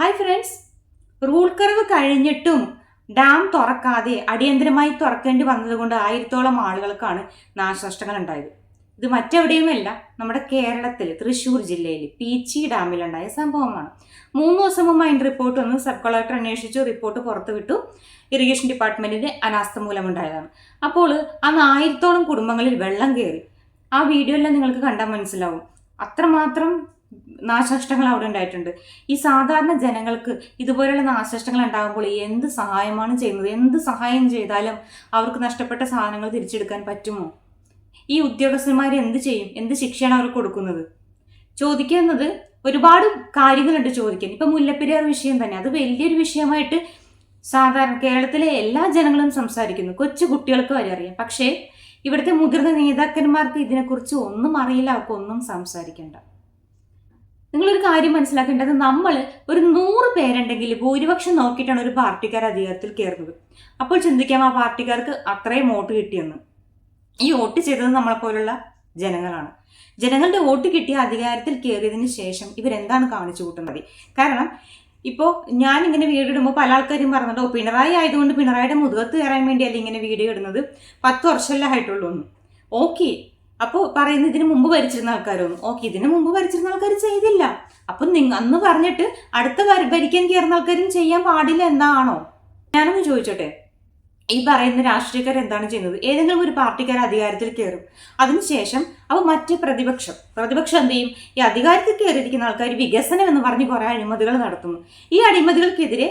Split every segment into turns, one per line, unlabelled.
Hi friends, rule curve കഴിഞ്ഞിട്ടും dam തുറക്കാതെ അടിയന്തരമായി തുറക്കേണ്ടി വന്നതുകൊണ്ട് 1000-ഓളം ആളുകൾക്കാണ് നാശനഷ്ടങ്ങൾ ഉണ്ടായത്. ഇത് മറ്റെവിടെയുമല്ല, നമ്മുടെ കേരളത്തിൽ തൃശ്ശൂർ ജില്ലയിൽ പീച്ചി ഡാമിലുണ്ടായ സംഭവമാണ്. 3 ദിവസം മുമ്പ് അതിൻ്റെ റിപ്പോർട്ട് വന്ന് സബ് കളക്ടർ അന്വേഷിച്ചു, റിപ്പോർട്ട് പുറത്തുവിട്ടു. ഇറിഗേഷൻ ഡിപ്പാർട്ട്മെന്റിന്റെ അനാസ്ഥ മൂലമുണ്ടായതാണ്. അപ്പോൾ അന്ന് 1000-ഓളം കുടുംബങ്ങളിൽ വെള്ളം കയറി. ആ വീഡിയോ എല്ലാം നിങ്ങൾക്ക് കണ്ടാൽ മനസ്സിലാവും. അത്രമാത്രം നാശനഷ്ടങ്ങൾ അവിടെ ഉണ്ടായിട്ടുണ്ട്. ഈ സാധാരണ ജനങ്ങൾക്ക് ഇതുപോലെയുള്ള നാശനഷ്ടങ്ങൾ ഉണ്ടാകുമ്പോൾ എന്ത് സഹായമാണ് ചെയ്യുന്നത്? എന്ത് സഹായം ചെയ്താലും അവർക്ക് നഷ്ടപ്പെട്ട സാധനങ്ങൾ തിരിച്ചെടുക്കാൻ പറ്റുമോ? ഈ ഉദ്യോഗസ്ഥന്മാർ എന്ത് ചെയ്യും? എന്ത് ശിക്ഷയാണ് അവർക്ക് കൊടുക്കുന്നത്? ചോദിക്കുന്നത് ഒരുപാട് കാര്യങ്ങളുണ്ട് ചോദിക്കാൻ. ഇപ്പൊ മുല്ലപ്പെരിയാർ വിഷയം തന്നെ, അത് വലിയൊരു വിഷയമായിട്ട് സാധാരണ കേരളത്തിലെ എല്ലാ ജനങ്ങളും സംസാരിക്കുന്നു. കൊച്ചു കുട്ടികൾക്ക് വരെ അറിയാം. പക്ഷേ ഇവിടുത്തെ മുതിർന്ന നേതാക്കന്മാർക്ക് ഇതിനെക്കുറിച്ച് ഒന്നും അറിയില്ല, അവർക്കൊന്നും സംസാരിക്കേണ്ട. നിങ്ങളൊരു കാര്യം മനസ്സിലാക്കേണ്ടത്, നമ്മൾ ഒരു 100 പേരുണ്ടെങ്കിൽ ഭൂരിപക്ഷം നോക്കിയിട്ടാണ് ഒരു പാർട്ടിക്കാർ അധികാരത്തിൽ കയറുന്നത്. അപ്പോൾ ചിന്തിക്കാം, ആ പാർട്ടിക്കാർക്ക് അത്രയും വോട്ട് കിട്ടിയെന്ന്. ഈ വോട്ട് ചെയ്തത് നമ്മളെപ്പോലുള്ള ജനങ്ങളാണ്. ജനങ്ങളുടെ വോട്ട് കിട്ടിയ അധികാരത്തിൽ കയറിയതിന് ശേഷം ഇവരെന്താണ് കാണിച്ചു കൂട്ടുന്നത്? കാരണം ഇപ്പോൾ ഞാനിങ്ങനെ വീഡിയോ ഇടുമ്പോൾ പല ആൾക്കാരും പറഞ്ഞിട്ടോ, പിണറായി ആയതുകൊണ്ട് പിണറായിയുടെ മുതുകത്ത് കയറാൻ വേണ്ടിയല്ല ഇങ്ങനെ വീഡിയോ ഇടുന്നത്, 10 വർഷമല്ലേ ആയിട്ടുള്ളൂ എന്ന്. ഓക്കെ, അപ്പോൾ പറയുന്നത് ഇതിന് മുമ്പ് ഭരിച്ചിരുന്ന ആൾക്കാരൊന്നും. ഓക്കെ, ഇതിന് മുമ്പ് ഭരിച്ചിരുന്ന ആൾക്കാർ ചെയ്തില്ല. അപ്പം അന്ന് പറഞ്ഞിട്ട് അടുത്ത ഭരിക്കാൻ കയറുന്ന ആൾക്കാരും ചെയ്യാൻ പാടില്ല എന്നാണോ? ഞാനൊന്ന് ചോദിച്ചോട്ടെ, ഈ പറയുന്ന രാഷ്ട്രീയക്കാർ എന്താണ് ചെയ്യുന്നത്? ഏതെങ്കിലും ഒരു പാർട്ടിക്കാർ അധികാരത്തിൽ കയറും, അതിനുശേഷം അപ്പോൾ മറ്റേ പ്രതിപക്ഷം എന്ത് ചെയ്യും? ഈ അധികാരത്തിൽ കയറിയിരിക്കുന്ന ആൾക്കാർ വികസനം എന്ന് പറഞ്ഞ് കുറെ അഴിമതികൾ നടത്തുന്നു. ഈ അഴിമതികൾക്കെതിരെ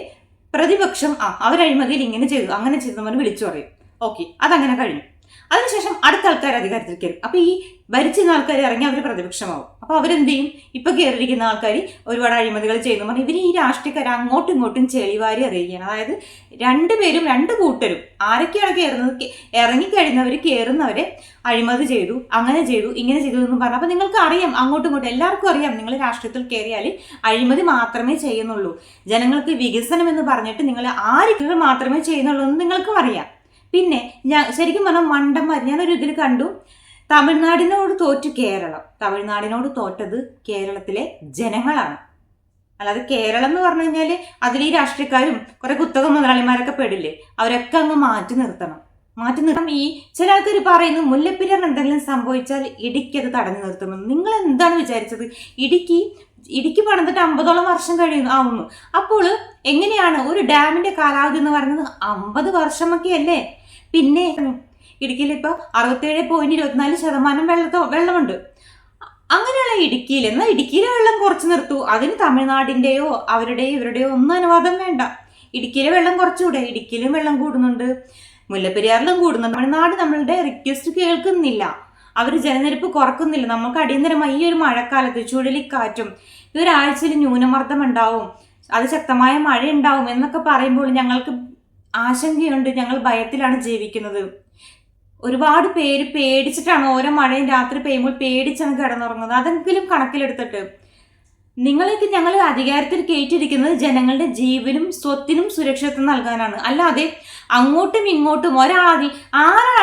പ്രതിപക്ഷം അവർ അഴിമതിയിൽ ഇങ്ങനെ ചെയ്തു അങ്ങനെ ചെയ്തു നമ്മൾ വിളിച്ചു പറയും. ഓക്കെ, അതങ്ങനെ കഴിഞ്ഞു. അതിനുശേഷം അടുത്ത ആൾക്കാർ അധികാരത്തിൽ കയറും. അപ്പൊ ഈ ഭരിച്ചിരുന്ന ആൾക്കാർ ഇറങ്ങി അവർ പ്രതിപക്ഷമാവും. അപ്പൊ അവരെന്ത് ചെയ്യും? ഇപ്പൊ കയറിയിരിക്കുന്ന ആൾക്കാർ ഒരുപാട് അഴിമതികൾ ചെയ്യുന്നു പറഞ്ഞാൽ ഇവർ ഈ രാഷ്ട്രീയക്കാർ അങ്ങോട്ടും ഇങ്ങോട്ടും ചെളിവാരി അറിയുകയാണ്. അതായത് രണ്ട് കൂട്ടരും ആരൊക്കെയാണ് കയറുന്നത്, ഇറങ്ങിക്കഴിഞ്ഞവർ കയറുന്നവരെ അഴിമതി ചെയ്തു, അങ്ങനെ ചെയ്തു, ഇങ്ങനെ ചെയ്തു എന്ന് പറഞ്ഞു. അപ്പൊ നിങ്ങൾക്ക് അറിയാം, അങ്ങോട്ടും ഇങ്ങോട്ടും എല്ലാവർക്കും അറിയാം, നിങ്ങൾ രാഷ്ട്രീയത്തിൽ കയറിയാൽ അഴിമതി മാത്രമേ ചെയ്യുന്നുള്ളൂ. ജനങ്ങൾക്ക് വികസനം എന്ന് പറഞ്ഞിട്ട് നിങ്ങൾ ആരൊക്കെ മാത്രമേ ചെയ്യുന്നുള്ളൂ എന്ന് നിങ്ങൾക്കും അറിയാം. പിന്നെ ശരിക്കും പറഞ്ഞാൽ മണ്ടന്മാർ, ഞാനൊരു ഇതിൽ കണ്ടു, തമിഴ്നാടിനോട് തോറ്റു കേരളം. തമിഴ്നാടിനോട് തോറ്റത് കേരളത്തിലെ ജനങ്ങളാണ്. അല്ലാതെ കേരളം എന്ന് പറഞ്ഞു കഴിഞ്ഞാൽ അതിൽ ഈ രാഷ്ട്രീയക്കാരും കുറെ കുത്തക മുതലാളിമാരൊക്കെ പെടില്ലേ, അവരൊക്കെ അങ്ങ് മാറ്റി നിർത്തണം. ഈ ചില ആൾക്കാർ പറയുന്നു മുല്ലപ്പെരിയാർ എന്തെങ്കിലും സംഭവിച്ചാൽ ഇടുക്കി അത് തടഞ്ഞു നിർത്തുമെന്ന്. നിങ്ങൾ എന്താണ് വിചാരിച്ചത്? ഇടുക്കി പണിതിട്ട് 50ഓളം വർഷം ആവുന്നു. അപ്പോൾ എങ്ങനെയാണ് ഒരു ഡാമിന്റെ കാലാവധി എന്ന് പറയുന്നത്? 50 വർഷമൊക്കെ അല്ലേ? പിന്നെ ഇടുക്കിയിൽ ഇപ്പൊ 67.24% വെള്ളമുണ്ട്. അങ്ങനെയുള്ള ഇടുക്കിയിൽ, എന്നാൽ ഇടുക്കിയിലെ വെള്ളം കുറച്ച് നിർത്തൂ. അതിന് തമിഴ്നാടിന്റെയോ ഇവരുടെയോ ഒന്നും അനുവാദം വേണ്ട. ഇടുക്കിയിലെ വെള്ളം കുറച്ചുകൂടെ? ഇടുക്കിയിലും വെള്ളം കൂടുന്നുണ്ട്, മുല്ലപ്പെരിയാറിലും കൂടുന്നുണ്ട്. തമിഴ്നാട് നമ്മളുടെ റിക്വസ്റ്റ് കേൾക്കുന്നില്ല, അവർ ജലനിരപ്പ് കുറക്കുന്നില്ല. നമുക്ക് അടിയന്തരമായി ഈ ഒരു മഴക്കാലത്ത് ചുഴലിക്കാറ്റും ഈ ഒരാഴ്ചയിൽ ന്യൂനമർദ്ദം ഉണ്ടാവും, അത് ശക്തമായ മഴ ഉണ്ടാവും എന്നൊക്കെ പറയുമ്പോൾ ഞങ്ങൾക്ക് ആശങ്കയുണ്ട്. ഞങ്ങൾ ഭയത്തിലാണ് ജീവിക്കുന്നത്. ഒരുപാട് പേര് പേടിച്ചിട്ടാണ് ഓരോ മഴയും രാത്രി പെയ്യുമ്പോൾ പേടിച്ചാണ് കിടന്നുറങ്ങുന്നത്. അതെങ്കിലും കണക്കിലെടുത്തിട്ട് നിങ്ങളേക്ക് ഞങ്ങൾ അധികാരത്തിൽ കയറ്റിയിരിക്കുന്നത് ജനങ്ങളുടെ ജീവനും സ്വത്തിനും സുരക്ഷിതത്വം നൽകാനാണ്. അല്ലാതെ അങ്ങോട്ടും ഇങ്ങോട്ടും ആരാണ്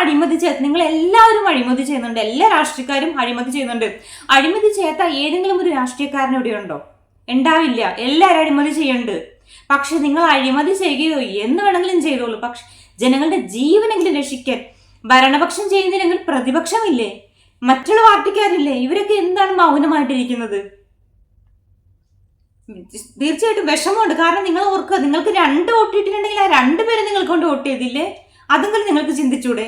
അഴിമതി ചെയ്ത്? നിങ്ങൾ എല്ലാവരും അഴിമതി ചെയ്യുന്നുണ്ട്, എല്ലാ രാഷ്ട്രീയക്കാരും അഴിമതി ചെയ്യുന്നുണ്ട്. അഴിമതി ചെയ്യാത്ത ഏതെങ്കിലും ഒരു രാഷ്ട്രീയക്കാരൻ ഇവിടെ ഉണ്ടോ? ഉണ്ടാവില്ല. എല്ലാവരും അഴിമതി ചെയ്യുന്നുണ്ട്. പക്ഷെ നിങ്ങൾ അഴിമതി ചെയ്യുകയോ എന്ന് വേണമെങ്കിലും ചെയ്തോളൂ, പക്ഷെ ജനങ്ങളുടെ ജീവനെങ്കിലും രക്ഷിക്കാൻ ഭരണപക്ഷം ചെയ്യുന്നില്ലെങ്കിൽ പ്രതിപക്ഷമില്ലേ, മറ്റുള്ള പാർട്ടിക്കാരില്ലേ? ഇവരൊക്കെ എന്താണ് മൗനമായിട്ടിരിക്കുന്നത്? തീർച്ചയായിട്ടും വിഷമമുണ്ട്. കാരണം നിങ്ങൾ ഓർക്കുക, നിങ്ങൾക്ക് 2 വോട്ട് ഇട്ടിട്ടുണ്ടെങ്കിൽ ആ 2 പേരെ നിങ്ങൾ കൊണ്ട് വോട്ട് ചെയ്തില്ലേ? അതെങ്കിലും നിങ്ങൾക്ക് ചിന്തിച്ചൂടെ?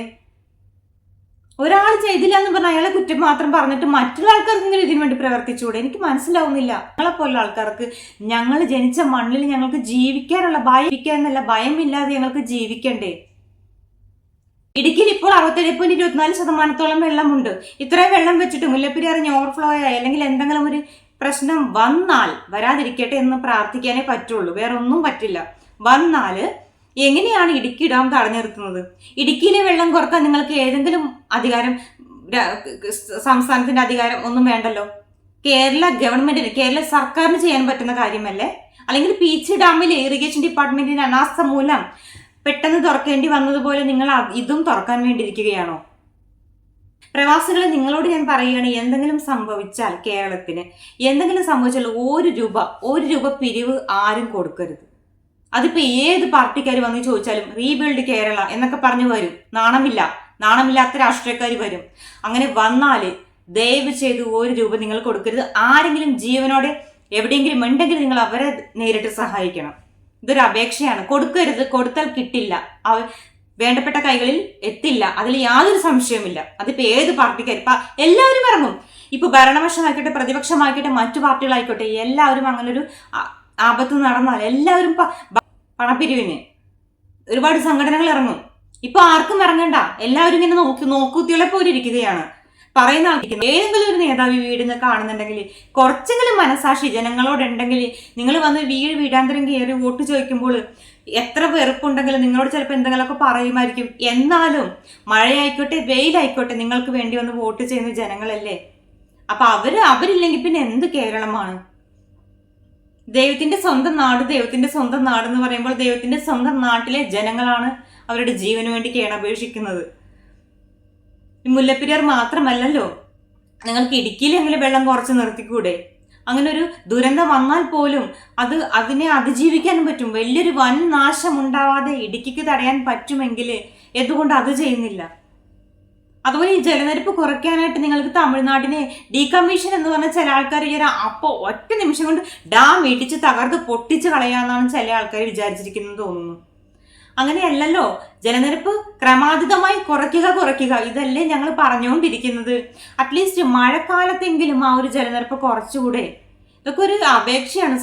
ഒരാൾ ചെയ്തില്ല എന്ന് പറഞ്ഞാൽ അയാളെ കുറ്റം മാത്രം പറഞ്ഞിട്ട് മറ്റുള്ള ആൾക്കാർക്കെങ്കിലും ഇതിനു വേണ്ടി പ്രവർത്തിച്ചൂടെ? എനിക്ക് മനസ്സിലാവുന്നില്ല. ഞങ്ങളെപ്പോലുള്ള ആൾക്കാർക്ക് ഞങ്ങൾ ജനിച്ച മണ്ണിൽ ഞങ്ങൾക്ക് ജീവിക്കാനുള്ള ഭയമില്ലാതെ ഞങ്ങൾക്ക് ജീവിക്കണ്ടേ? ഇടുക്കിയിൽ ഇപ്പോൾ 67.24% വെള്ളമുണ്ട്. ഇത്രയും വെള്ളം വെച്ചിട്ട് മുല്ലപ്പെരിയാർ ഓവർഫ്ലോ ആയി അല്ലെങ്കിൽ എന്തെങ്കിലും ഒരു പ്രശ്നം വന്നാൽ, വരാതിരിക്കട്ടെ എന്ന് പ്രാർത്ഥിക്കാനേ പറ്റുള്ളൂ, വേറെ ഒന്നും പറ്റില്ല. വന്നാൽ എങ്ങനെയാണ് ഇടുക്കി ഡാം തടഞ്ഞു നിർത്തുന്നത്? ഇടുക്കിയിലെ വെള്ളം കുറക്കാൻ നിങ്ങൾക്ക് ഏതെങ്കിലും അധികാരം, സംസ്ഥാനത്തിന്റെ അധികാരം ഒന്നും വേണ്ടല്ലോ. കേരള ഗവൺമെന്റിന്, കേരള സർക്കാരിന് ചെയ്യാൻ പറ്റുന്ന കാര്യമല്ലേ? അല്ലെങ്കിൽ പീച്ചി ഡാമിലെ ഇറിഗേഷൻ ഡിപ്പാർട്ട്മെന്റിന്റെ അനാസ്ഥ മൂലം പെട്ടെന്ന് തുറക്കേണ്ടി വന്നതുപോലെ നിങ്ങൾ ഇതും തുറക്കാൻ വേണ്ടിയിരിക്കുകയാണോ? പ്രവാസികളെ നിങ്ങളോട് ഞാൻ പറയുകയാണ്, എന്തെങ്കിലും സംഭവിച്ചാൽ കേരളത്തിന് എന്തെങ്കിലും സംഭവിച്ചാൽ ഒരു രൂപ പിരിവ് ആരും കൊടുക്കരുത്. അതിപ്പോ ഏത് പാർട്ടിക്കാർ വന്ന് ചോദിച്ചാലും റീബിൽഡ് കേരള എന്നൊക്കെ പറഞ്ഞു വരും. നാണമില്ലാത്ത രാഷ്ട്രീയക്കാർ വരും. അങ്ങനെ വന്നാല് ദയവ് ചെയ്ത് ഒരു രൂപ നിങ്ങൾ കൊടുക്കരുത്. ആരെങ്കിലും ജീവനോടെ എവിടെയെങ്കിലും ഉണ്ടെങ്കിൽ നിങ്ങൾ അവരെ നേരിട്ട് സഹായിക്കണം. ഇതൊരു അപേക്ഷയാണ്. കൊടുക്കരുത്. കൊടുത്താൽ കിട്ടില്ല, വേണ്ടപ്പെട്ട കൈകളിൽ എത്തില്ല. അതിൽ യാതൊരു സംശയവുമില്ല. അതിപ്പോ ഏത് പാർട്ടിക്കാർ എല്ലാവരും ഇറങ്ങും. ഇപ്പൊ ഭരണപക്ഷമായിക്കോട്ടെ, പ്രതിപക്ഷമായിക്കോട്ടെ, മറ്റു പാർട്ടികളായിക്കോട്ടെ, എല്ലാവരും അങ്ങനെ ഒരു ആപത്ത് നടന്നാൽ എല്ലാവരും പണപ്പിരിവിന് ഒരുപാട് സംഘടനകൾ ഇറങ്ങും. ഇപ്പൊ ആർക്കും ഇറങ്ങണ്ട. എല്ലാവരും ഇങ്ങനെ നോക്കുത്തികളെ പോലെ ഇരിക്കുകയാണ്. പറയുന്ന ആൾക്കാർ ഏതെങ്കിലും ഒരു നേതാവ് വീടിന്ന് കാണുന്നുണ്ടെങ്കിൽ കുറച്ചെങ്കിലും മനസാക്ഷി ജനങ്ങളോടുണ്ടെങ്കിൽ നിങ്ങൾ വന്ന് വീടാന്തരം കയറി വോട്ട് ചോദിക്കുമ്പോൾ എത്ര വെറുപ്പുണ്ടെങ്കിലും നിങ്ങളോട് ചിലപ്പോൾ എന്തെങ്കിലുമൊക്കെ പറയുമായിരിക്കും. എന്നാലും മഴയായിക്കോട്ടെ വെയിലായിക്കോട്ടെ നിങ്ങൾക്ക് വേണ്ടി വന്ന് വോട്ട് ചെയ്യുന്ന ജനങ്ങളല്ലേ. അപ്പൊ അവരില്ലെങ്കിൽ പിന്നെ എന്ത് കേരളമാണ്? ദൈവത്തിന്റെ സ്വന്തം നാട് എന്ന് പറയുമ്പോൾ ദൈവത്തിന്റെ സ്വന്തം നാട്ടിലെ ജനങ്ങളാണ് അവരുടെ ജീവന് വേണ്ടി കേണപേക്ഷിക്കുന്നത്. മുല്ലപ്പെരിയാർ മാത്രമല്ലല്ലോ, നിങ്ങൾക്ക് ഇടുക്കിയിലെങ്കിലും വെള്ളം കുറച്ച് നിർത്തിക്കൂടെ? അങ്ങനെ ഒരു ദുരന്തം വന്നാൽ പോലും അതിനെ അതിജീവിക്കാൻ പറ്റും. വലിയൊരു വൻ നാശം ഉണ്ടാവാതെ ഇടുക്കിക്ക് തടയാൻ പറ്റുമെങ്കിൽ എന്തുകൊണ്ട് അത് ചെയ്യുന്നില്ല? അതുപോലെ ഈ ജലനിരപ്പ് കുറയ്ക്കാനായിട്ട് നിങ്ങൾക്ക് തമിഴ്നാടിനെ ഡീകമ്മീഷൻ എന്ന് പറഞ്ഞ ചില ആൾക്കാർ അപ്പോൾ ഒറ്റ നിമിഷം കൊണ്ട് ഡാം ഇടിച്ച് തകർത്ത് പൊട്ടിച്ച് കളയാന്നാണ് ചില ആൾക്കാർ വിചാരിച്ചിരിക്കുന്നത് തോന്നുന്നു. അങ്ങനെയല്ലല്ലോ. ജലനിരപ്പ് ക്രമാതീതമായി കുറയ്ക്കുക ഇതല്ലേ ഞങ്ങൾ പറഞ്ഞുകൊണ്ടിരിക്കുന്നത്. അറ്റ്ലീസ്റ്റ് മഴക്കാലത്തെങ്കിലും ആ ഒരു ജലനിരപ്പ് കുറച്ചുകൂടെ? ഇതൊക്കെ ഒരു അപേക്ഷയാണ്.